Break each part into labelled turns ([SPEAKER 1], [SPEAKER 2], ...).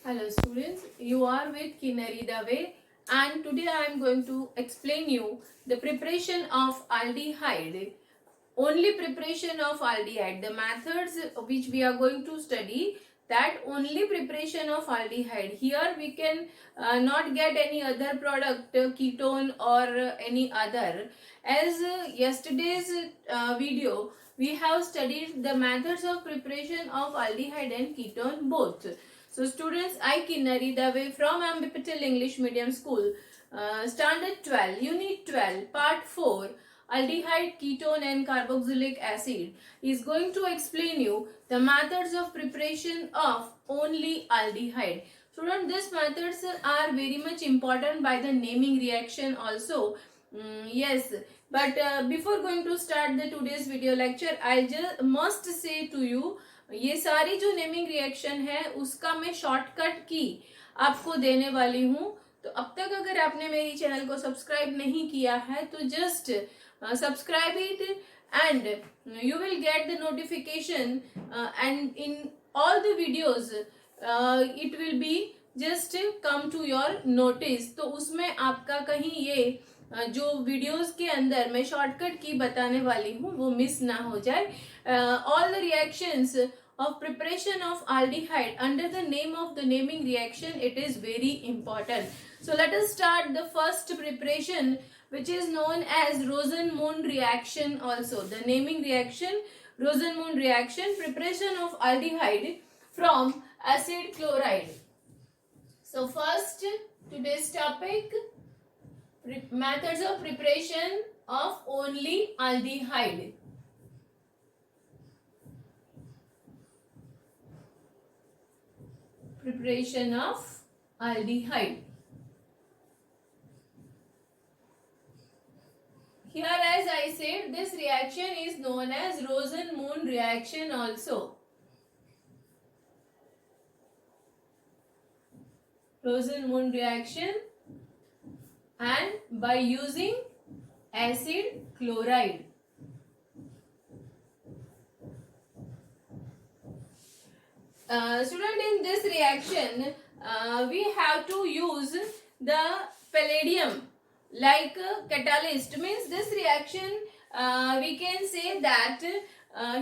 [SPEAKER 1] Hello students, you are with Kinnari Dave and today I am going to explain you the preparation of aldehyde. Only preparation of aldehyde, the methods which we are going to study, that only preparation of aldehyde. Here we can not get any other product, ketone or any other. As yesterday's video, we have studied the methods of preparation of aldehyde and ketone both. So students, I Kinnari Dave from Ambi Patel English Medium School, Standard 12, Unit 12, Part 4, aldehyde, ketone and carboxylic acid is going to explain you the methods of preparation of only aldehyde. Student, these methods are very much important by the naming reaction also. Yes, but before going to start the today's video lecture, I just must say to you, ये सारी जो naming reaction है उसका मैं shortcut की आपको देने वाली हूँ. तो अब तक अगर आपने मेरी चैनल को सब्सक्राइब नहीं किया है तो just subscribe it and you will get the notification and in all the videos it will be just come to your notice. तो उसमें आपका कहीं ये जो वीडियोस के अंदर मैं शॉर्टकट की बताने वाली हूँ वो मिस ना हो जाए. All the reactions of preparation of aldehyde under the name of the naming reaction, it is very important. So let us start the first preparation, which is known as Rosen-Moon reaction also. The naming reaction, Rosen-Moon reaction, preparation of aldehyde from acid chloride. So first, today's topic, methods of preparation of only aldehyde. Preparation of aldehyde. Here, as I said, this reaction is known as Rosen-Moon reaction also. Rosen-Moon reaction, and by using acid chloride. Student, in this reaction, we have to use the palladium like catalyst. Means this reaction, we can say that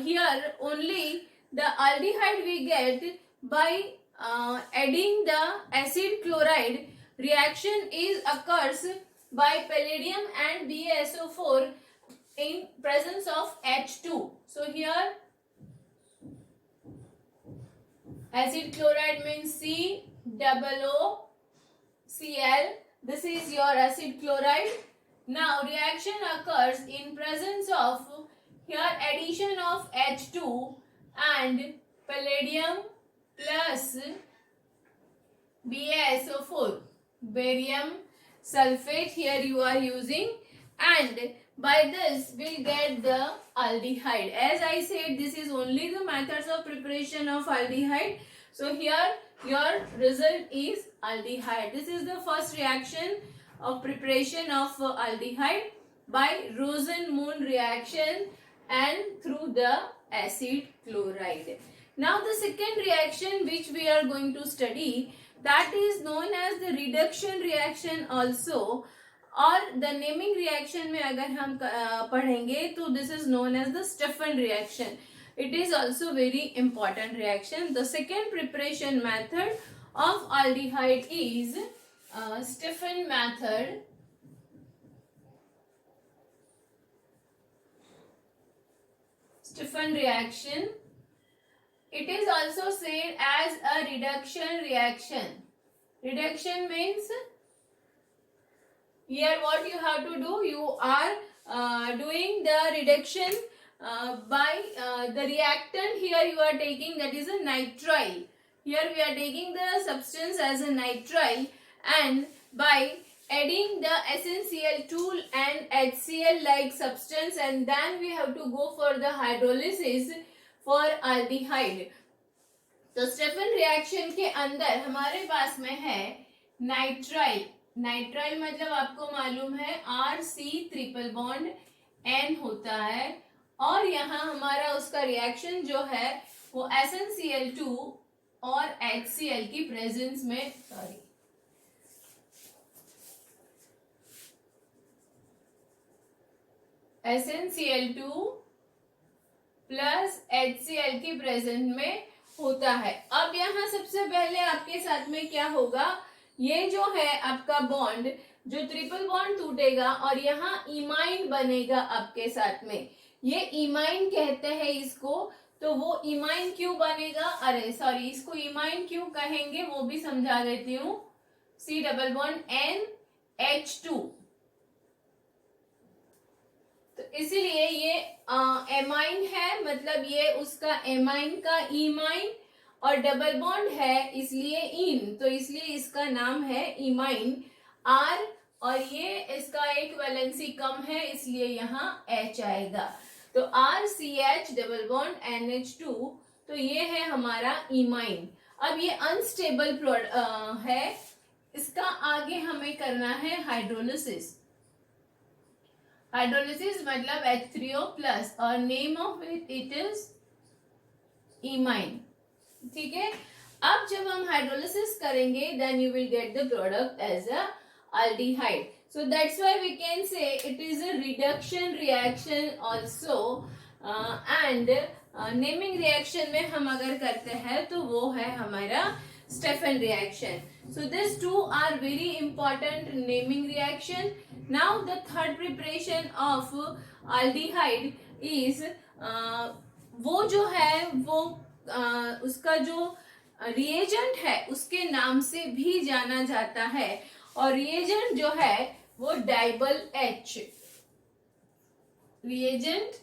[SPEAKER 1] here only the aldehyde we get by adding the acid chloride. Reaction is occurs by palladium and BaSO4 in presence of H2. So here acid chloride means COOCl. This is your acid chloride. Now reaction occurs in presence of here addition of H2 and palladium plus BaSO4, barium sulfate here you are using, and by this we'll get the aldehyde. As I said, this is only the methods of preparation of aldehyde. So here your result is aldehyde. This is the first reaction of preparation of aldehyde by Rosen-Moon reaction and through the acid chloride. Now the second reaction which we are going to study, that is known as the reduction reaction also. और the naming reaction में अगर हम पढ़ेंगे तो this is known as the Stephan reaction. It is also very important reaction. The second preparation method of aldehyde is Stephan method. Stephan reaction. It is also said as a reduction reaction. Reduction means here what you have to do, you are doing the reduction by the reactant. Here you are taking, that is a nitrile. Here we are taking the substance as a nitrile, and by adding the SnCl2 and HCl like substance, and then we have to go for the hydrolysis for aldehyde. तो Stephen reaction के अंदर हमारे पास में है nitrile. Nitrile मतलब आपको मालूम है RC ट्रिपल बॉन्ड N होता है, और यहाँ हमारा उसका रिएक्शन जो है वो SnCl2 और HCl की प्रेजेंस में, सॉरी, SnCl2 प्लस HCl की प्रेजेंस में होता है। अब यहाँ सबसे पहले आपके साथ में क्या होगा, ये जो है आपका बॉन्ड, जो ट्रिपल बॉन्ड टूटेगा और यहाँ इमाइन बनेगा आपके साथ में, ये इमाइन कहते हैं इसको। तो वो इमाइन क्यों बनेगा, अरे सॉरी, इसको इमाइन क्यों कहेंगे वो भी समझा देती हूँ। C डबल बॉन्ड NH2, तो इसीलिए ये एमाइन है, मतलब ये उसका एमाइन का इमाइन, और डबल बॉन्ड है इसलिए इन, तो इसलिए इसका नाम है इमाइन R, और ये इसका एक वैलेंसी कम है इसलिए यहाँ H आएगा। तो RCH डबल बॉन्ड NH2, तो ये है हमारा इमाइन। अब ये अनस्टेबल है, इसका आगे हमें करना है हाइड्रोलिसिस। हाइड्रोलिसिस मतलब H3O प्लस, और name of it is imine. ठीक है, अब जब हम हाइड्रोलिसिस करेंगे then you will get the product as a aldehyde. So that's why we can say it is a reduction reaction also, and naming reaction में हम अगर करते हैं तो वो है हमारा Stephan reaction. So these two are very important naming reaction. Now the third preparation of aldehyde is वो जो है वो उसका जो रिएजेंट है उसके नाम से भी जाना जाता है, और रिएजेंट जो है वो DIBAL H, reagent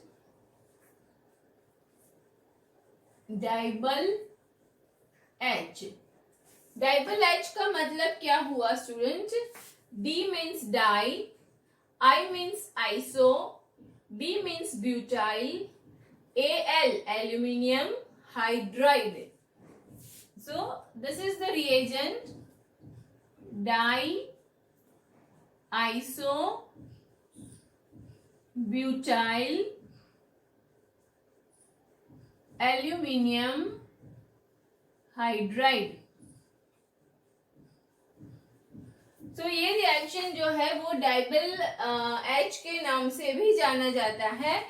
[SPEAKER 1] DIBAL H। DIBAL H का मतलब क्या हुआ student, D means di, I means iso, B means butyl, Al aluminium hydride. So this is the reagent di iso butyl aluminium hydride. तो ये reaction जो है वो DIBAL H के नाम से भी जाना जाता है।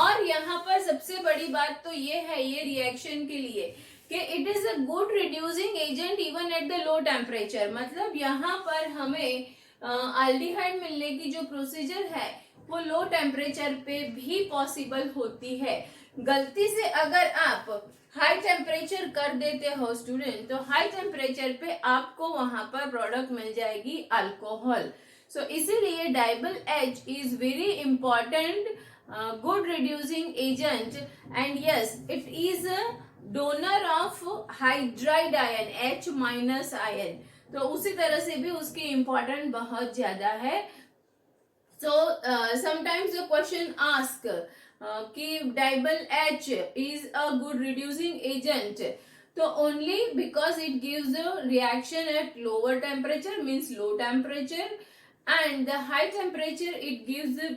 [SPEAKER 1] और यहाँ पर सबसे बड़ी बात तो ये है ये रिएक्शन के लिए कि it is a good reducing agent even at the low temperature. मतलब यहाँ पर हमें एल्डिहाइड मिलने की जो प्रोसीजर है वो लो टेम्परेचर पे भी पॉसिबल होती है। गलती से अगर आप हाई टेम्परेचर कर देते हो स्टूडेंट, तो हाई टेम्परेचर पे आपको वहां पर प्रोडक्ट मिल जाएगी अल्कोहल। सो इसीलिए डाइबल H is very important good reducing agent, and yes it is a donor of hydride ion H minus ion। तो उसी तरह से भी उसकी इम्पोर्टेंट बहुत ज्यादा है। so sometimes the question ask कि डाइबल H is a good reducing agent, तो only because it gives the reaction at lower temperature means low temperature, and the high temperature it gives the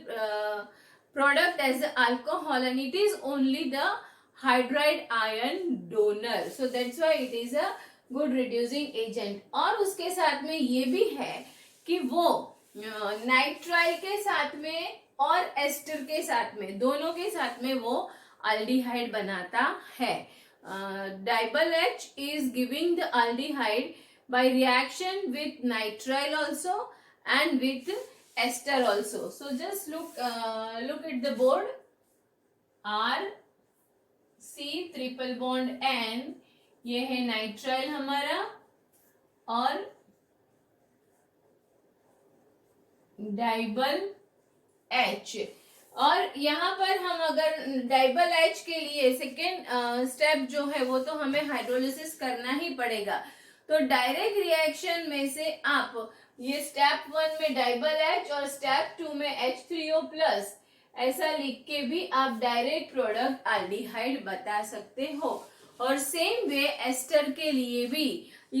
[SPEAKER 1] product as alcohol, and it is only the hydride ion donor, so that's why it is a good reducing agent। और उसके साथ में ये भी है कि वो nitrile के साथ में और एस्टर के साथ में, दोनों के साथ में वो aldehyde बनाता है। डाइबल H is giving the aldehyde by reaction with nitrile also and with ester also। so just look at the board, R C triple bond N, ये है नाइट्राइल हमारा, और डाइबल H। और यहाँ पर हम अगर डाइबल H के लिए सेकेंड स्टेप जो है वो तो हमें हाइड्रोलिसिस करना ही पड़ेगा। तो डायरेक्ट रिएक्शन में से आप ये स्टेप 1 में डाइबल H और स्टेप 2 में H3O प्लस ऐसा लिख के भी आप डायरेक्ट प्रोडक्ट एल्डिहाइड बता सकते हो। और सेम वे एस्टर के लिए भी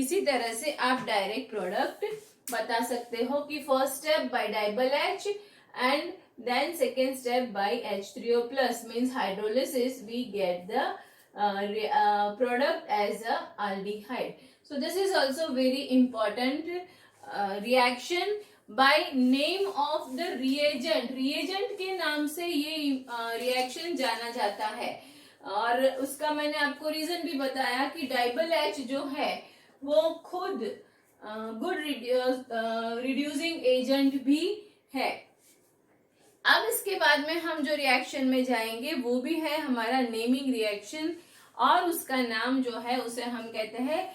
[SPEAKER 1] इसी तरह से आप डायरेक्ट प्रोडक्ट बता सकते हो कि first step by DIBAL H and then second step by H3O plus means hydrolysis we get the product as a aldehyde. So this is also very important reaction by name of the reagent. reagent के नाम से ये reaction जाना जाता है और उसका मैंने आपको रीजन भी बताया कि डाइबल एच जो है वो खुद गुड रिड्यूसिंग एजेंट भी है. अब इसके बाद में हम जो रिएक्शन में जाएंगे वो भी है हमारा नेमिंग रिएक्शन और उसका नाम जो है उसे हम कहते हैं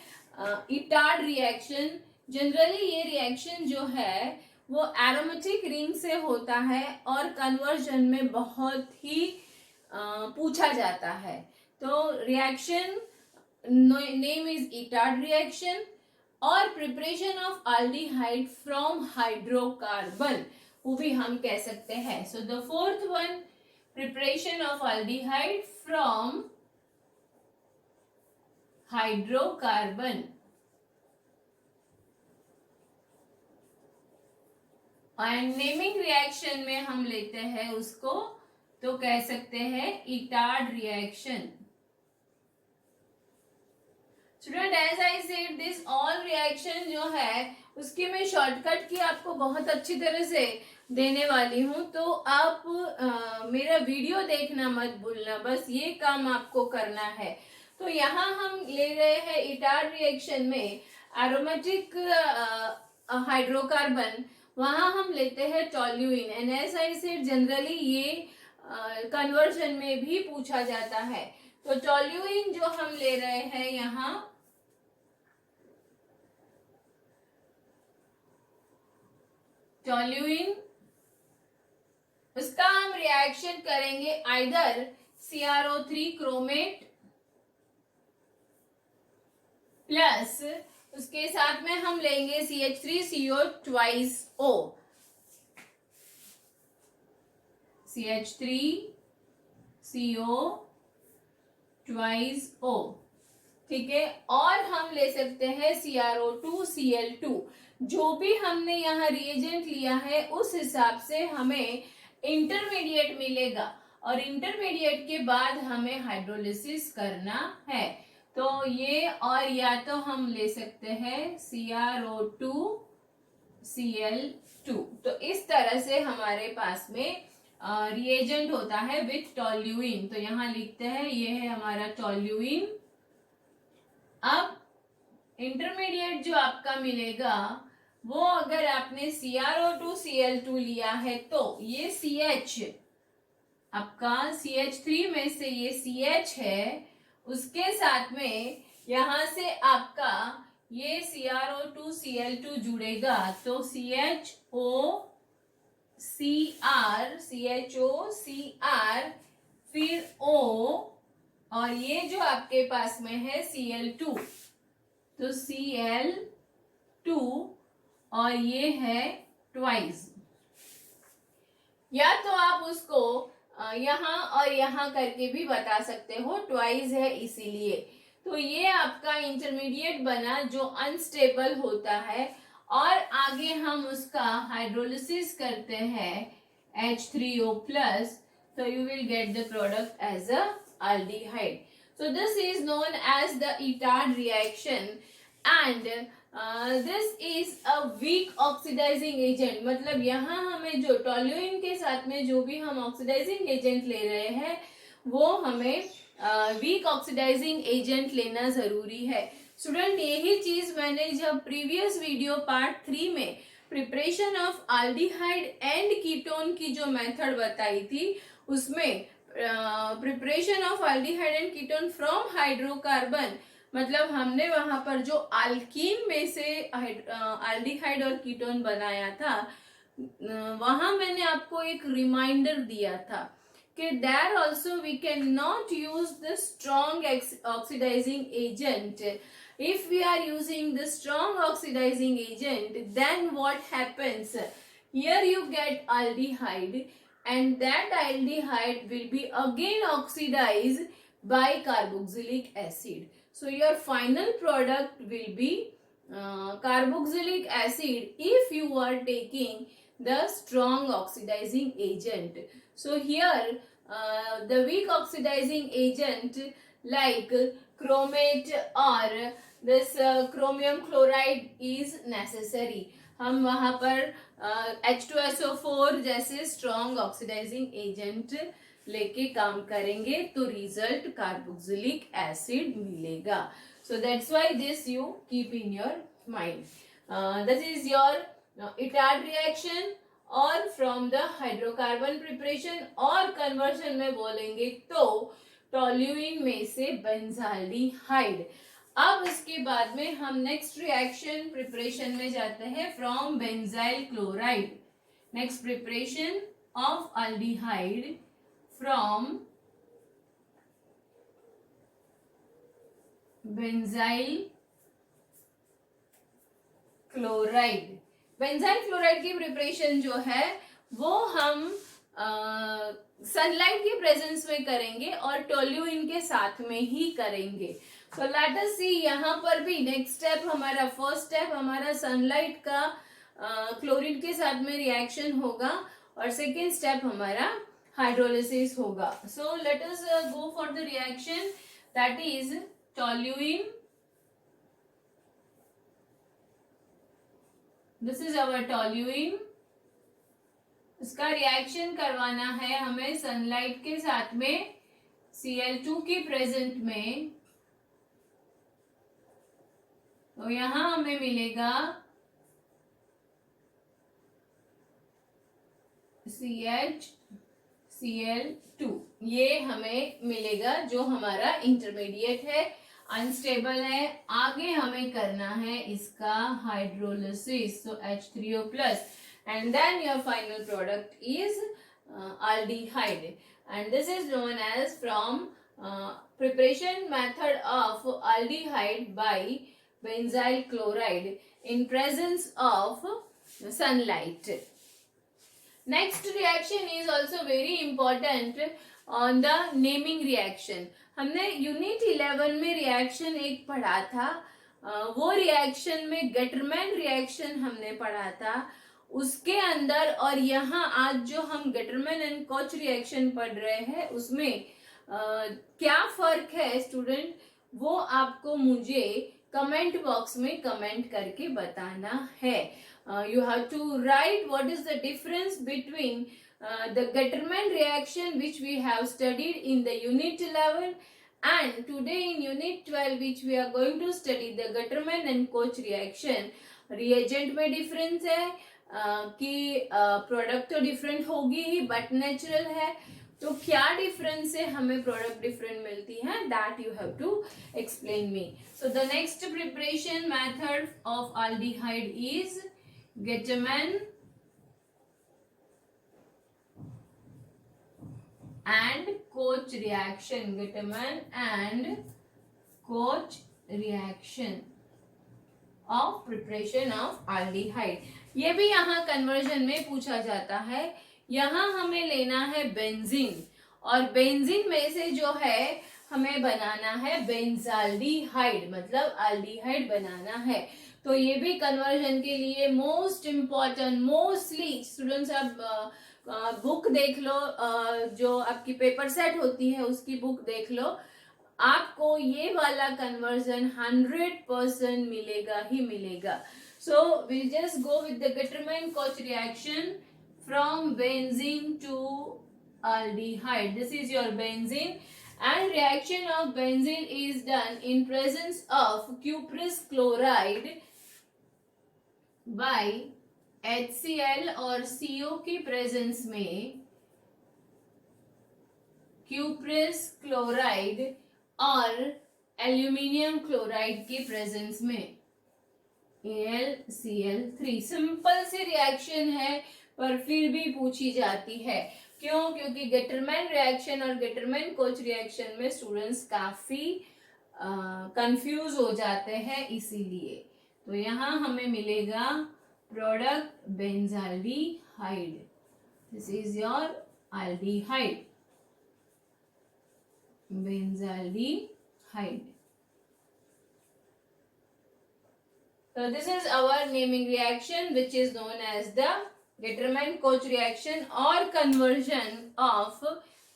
[SPEAKER 1] इटार्ड रिएक्शन. जनरली ये रिएक्शन जो है वो एरोमेटिक रिंग से होता है और कन्वर्जन में बहुत ही पूछा जाता है. तो reaction name is Etard reaction और preparation of aldehyde from hydrocarbon वो भी हम कह सकते हैं. So the fourth one, preparation of aldehyde from hydrocarbon. And naming reaction में हम लेते हैं उसको तो कह सकते हैं Etard reaction. Student as I said this all reaction जो है उसकी मैं शॉर्टकट की आपको बहुत अच्छी तरह से देने वाली हूं. तो आप मेरा वीडियो देखना मत भूलना, बस ये काम आपको करना है. तो यहाँ हम ले रहे हैं इटार्ड रिएक्शन में एरोमेटिक हाइड्रोकार्बन, वहां हम लेते हैं toluene. And as I said generally ये कन्वर्जन में भी पूछा जाता है. तो टोल्यूइन जो हम ले रहे हैं यहाँ टोल्यूइन, उसका हम रिएक्शन करेंगे आइदर CrO3 क्रोमेट प्लस उसके साथ में हम लेंगे CH3CO twice O, CH3CO twice O. ठीक है. और हम ले सकते हैं CrO2Cl2. जो भी हमने यहाँ रिएजेंट लिया है उस हिसाब से हमें इंटरमीडिएट मिलेगा और इंटरमीडिएट के बाद हमें हाइड्रोलिसिस करना है. तो ये और या तो हम ले सकते हैं CrO2Cl2. तो इस तरह से हमारे पास में रिएजेंट होता है विथ टोल्यूइन. तो यहाँ लिखते हैं ये है हमारा टोल्यूइन. अब इंटरमीडिएट जो आपका मिलेगा वो अगर आपने CrO2Cl2 लिया है तो ये CH आपका CH3 में से ये CH है, उसके साथ में यहां से आपका ये CrO2Cl2 जुड़ेगा. तो CHOCr फिर O और ये जो आपके पास में है Cl2 तो Cl2 और ये है ट्वाइस. या तो आप उसको यहाँ और यहाँ करके भी बता सकते हो, ट्वाइस है इसीलिए. तो ये आपका इंटरमीडिएट बना जो अनस्टेबल होता है और आगे हम उसका हाइड्रोलिसिस करते हैं H3O plus. so you will get the product as a aldehyde. So this is known as the Itard reaction and this is a weak oxidizing agent. मतलब यहाँ हमें जो टोल्यूइन के साथ में जो भी हम ऑक्सीडाइजिंग एजेंट ले रहे हैं वो हमें वीक ऑक्सीडाइजिंग एजेंट लेना जरूरी है. स्टूडेंट यही चीज मैंने जब प्रीवियस वीडियो पार्ट 3 में preparation of aldehyde and ketone की जो मेथड बताई थी उसमें preparation of aldehyde and ketone from hydrocarbon मतलब हमने वहां पर जो अल्कीन में से एल्डिहाइड और कीटोन बनाया था वहां मैंने आपको एक रिमाइंडर दिया था कि there also we can not use the strong oxidising agent. If we are using the strong oxidizing agent, then what happens? Here you get aldehyde and that aldehyde will be again oxidized by carboxylic acid. So your final product will be carboxylic acid if you are taking the strong oxidizing agent. So here the weak oxidizing agent like chromate or this chromium chloride is necessary. हम वहां पर H2SO4 जैसे strong oxidising agent लेके काम करेंगे तो result carboxylic acid मिलेगा. So that's why this you keep in your mind. This is your Etard reaction. और फ्रॉम द हाइड्रोकार्बन प्रिपरेशन और कन्वर्जन में बोलेंगे तो टोल्यूइन में से बेंजाल्डिहाइड. अब इसके बाद में हम नेक्स्ट रिएक्शन प्रिपरेशन में जाते हैं from benzyl chloride. Next preparation of aldehyde from benzyl chloride. Benzyl chloride की प्रिपरेशन जो है वो हम सनलाइट की प्रेजेंस में करेंगे और टोल्यूइन के साथ में ही करेंगे. सो लेट अस सी. यहाँ पर भी नेक्स्ट स्टेप हमारा फर्स्ट स्टेप हमारा सनलाइट का क्लोरीन के साथ में रिएक्शन होगा और सेकेंड स्टेप हमारा हाइड्रोलिसिस होगा. So let us go for the reaction that is toluene. This is our toluene. इसका रिएक्शन करवाना है हमें सनलाइट के साथ में Cl2 के प्रेजेंट में. तो यहां हमें मिलेगा CHCl2. ये हमें मिलेगा जो हमारा इंटरमीडिएट है, अनस्टेबल है. आगे हमें करना है इसका hydrolysis. So H3O plus and then your final product is aldehyde, and this is known as from preparation method of aldehyde by benzyl chloride in presence of sunlight. Next reaction is also very important on the naming reaction. हमने unit 11 में reaction एक पढ़ा था. वो reaction में Gattermann reaction हमने पढ़ा था. उसके अंदर और यहाँ आज जो हम गटरमैन एंड कोच रिएक्शन पढ़ रहे हैं उसमें क्या फर्क है स्टूडेंट, वो आपको मुझे कमेंट बॉक्स में कमेंट करके बताना है. You have to write what is the difference between the Gattermann reaction which we have studied in the unit 11 and today in unit 12 which we are going to study the Gutterman and Koch reaction. reagent में difference है कि product तो different होगी ही but natural है. तो क्या difference से हमें प्रोडक्ट डिफरेंट मिलती है that you have to explain me. So the next preparation method of aldehyde is Gutterman and Koch reaction. Gutterman and Koch reaction of preparation of aldehyde. ये भी यहाँ कन्वर्जन में पूछा जाता है. यहाँ हमें लेना है बेंजीन और बेंजीन में से जो है हमें बनाना है बेंजाल्डिहाइड, मतलब अल्डिहाइड बनाना है. तो ये भी कन्वर्जन के लिए मोस्ट इम्पॉर्टेंट. मोस्टली स्टूडेंट्स आप बुक देख लो, जो आपकी पेपर सेट होती है उसकी बुक देख लो, आपको ये वाला कन्वर्जन 100% मिलेगा ही मिलेगा. So we'll just go with the Gutterman-Koch reaction from benzene to aldehyde. This is your benzene and reaction of benzene is done in presence of cuprous chloride by HCl और CO की presence में cuprous chloride और aluminium chloride की presence में AlCl3. Simple सी reaction है पर फिर भी पूछी जाती है. क्यों? क्योंकि गटरमैन रिएक्शन और गटरमैन कोच रिएक्शन में स्टूडेंट्स काफी कंफ्यूज हो जाते हैं इसीलिए. तो यहाँ हमें मिलेगा product benzaldehyde. This is your aldehyde, benzaldehyde. So this is our naming reaction which is known as the Gutterman-Koch reaction or conversion of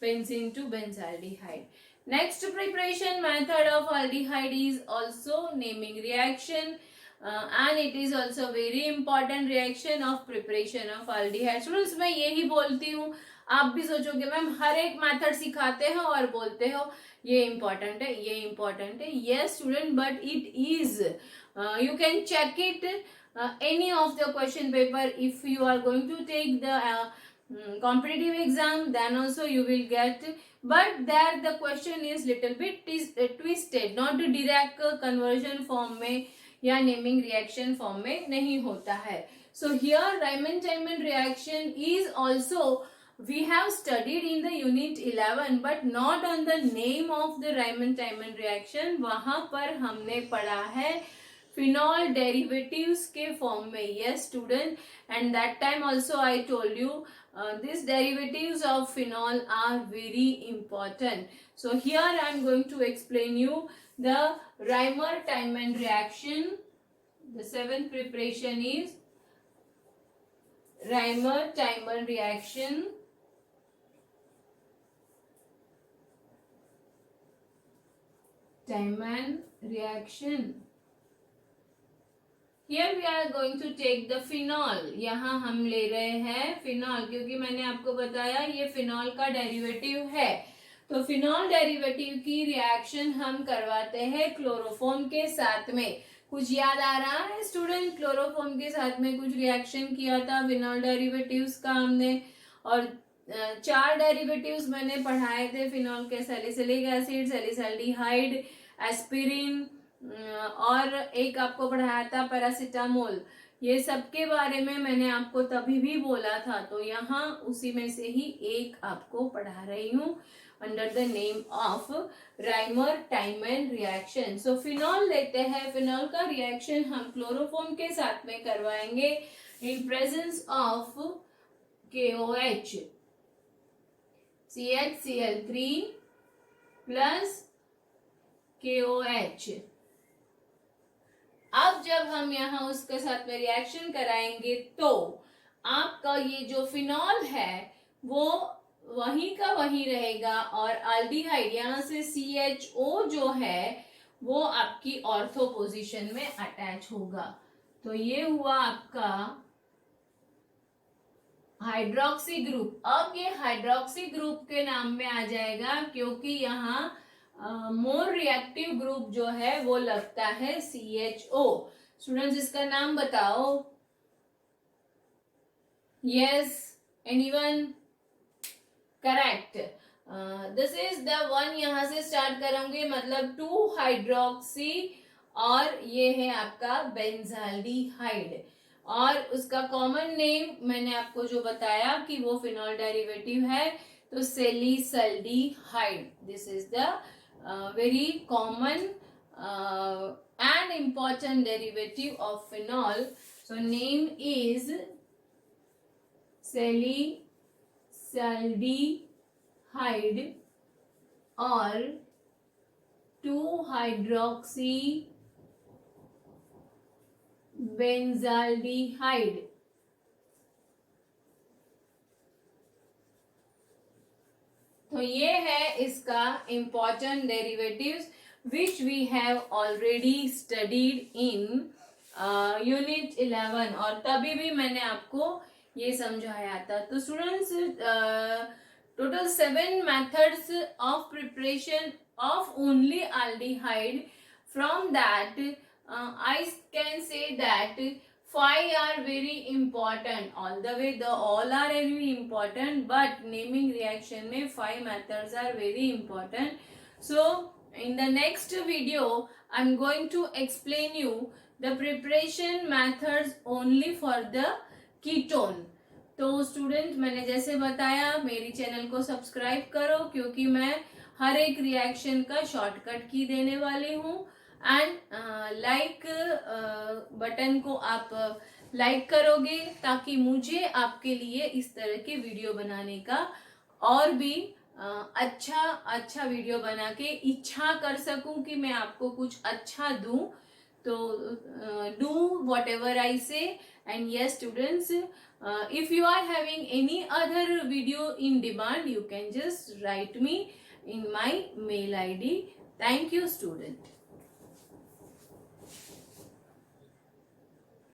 [SPEAKER 1] benzene to benzaldehyde. Next preparation method of aldehyde is also naming reaction. And it is also very important reaction of preparation of aldehyde. Students, मैं यही बोलती हूँ, आप भी सोचोगे ma'am हर एक method सिखाते हो और बोलते हो ये इम्पोर्टेंट है, ये इम्पोर्टेंट है. Yes student, but it is. You can check it any of the question paper. If you are going to take the competitive exam, then also you will get. But there the question is little bit twisted, not direct conversion form में या naming reaction form में नहीं होता है. So here Reimer Tiemann reaction is also we have studied in the unit 11, but not on the name of the Reimer Tiemann reaction. वहां पर हमने पढ़ा है फिनॉल डेरिवेटिव्स के फॉर्म में. Yes student, and that time also I told you these derivatives of phenol are very important. So here I am going to explain you the Reimer-Tiemann reaction. The seventh preparation is Reimer-Tiemann reaction. Tiemann reaction. Here we are going to take the phenol. यहाँ हम ले रहे हैं phenol, क्योंकि मैंने आपको बताया ये फिनॉल का डेरिवेटिव है. तो फिनॉल डेरिवेटिव की रिएक्शन हम करवाते हैं क्लोरोफॉर्म के साथ में. कुछ याद आ रहा है स्टूडेंट? क्लोरोफॉर्म के साथ में कुछ रिएक्शन किया था फिनॉल डेरिवेटिव्स का हमने, और 4 डेरिवेटिव्स मैंने पढ़ाए थे फिनॉल के. सैलिसिलिक एसिड, सैलिसल्डिहाइड, एस्पिरिन, और एक आपको पढ़ाया था पैरासिटामोल. ये सब के बारे में मैंने आपको तभी भी बोला था, तो यहाँ उसी में से ही एक आपको पढ़ा रही हूँ under the name of राइमर-टाइमन reaction. So phenol लेते हैं, फिनॉल का रिएक्शन हम क्लोरोफॉर्म के साथ में करवाएंगे in presence of KOH, CHCl3 plus KOH. अब जब हम यहाँ उसके साथ में रिएक्शन कराएंगे तो आपका ये जो फिनॉल है वो वहीं का वहीं रहेगा, और एल्डिहाइड यहाँ से CHO जो है वो आपकी ऑर्थो पोजीशन में अटैच होगा. तो ये हुआ आपका हाइड्रोक्सी ग्रुप. अब ये हाइड्रोक्सी ग्रुप के नाम में आ जाएगा क्योंकि यहाँ मोर रिएक्टिव ग्रुप जो है वो लगता है CHO. स्टूडेंट्स इसका नाम बताओ. Yes, anyone? Correct. This is the one. यहां से स्टार्ट करेंगे, मतलब 2 हाइड्रोक्सी, और ये है आपका बेंजाल्डिहाइड. और उसका कॉमन नेम मैंने आपको जो बताया कि वो फिनॉल डेरिवेटिव है, तो salicylaldehyde. This is the very common and important derivative of phenol. So name is salicylic or 2-hydroxy benzaldehyde. तो ये है इसका important derivatives which we have already studied in unit 11, और तभी भी मैंने आपको ये समझाया था. तो students total 7 methods of preparation of only aldehyde. From that I can say that 5 are very important. All the way all are very important, but naming reaction में 5 methods are very important. So in the next video I'm going to explain you the preparation methods only for the ketone. तो student मैंने जैसे बताया मेरी channel को subscribe करो, क्योंकि मैं हर एक रिएक्शन का शॉर्टकट की देने वाली हूँ. एंड लाइक बटन को आप लाइक करोगे ताकि मुझे आपके लिए इस तरह के वीडियो बनाने का और भी अच्छा वीडियो बना के इच्छा कर सकूं कि मैं आपको कुछ अच्छा दूं. तो डू वॉट एवर आई से. And yes students, if you are having any other video in demand, you can just write me in my mail ID. Thank you, student.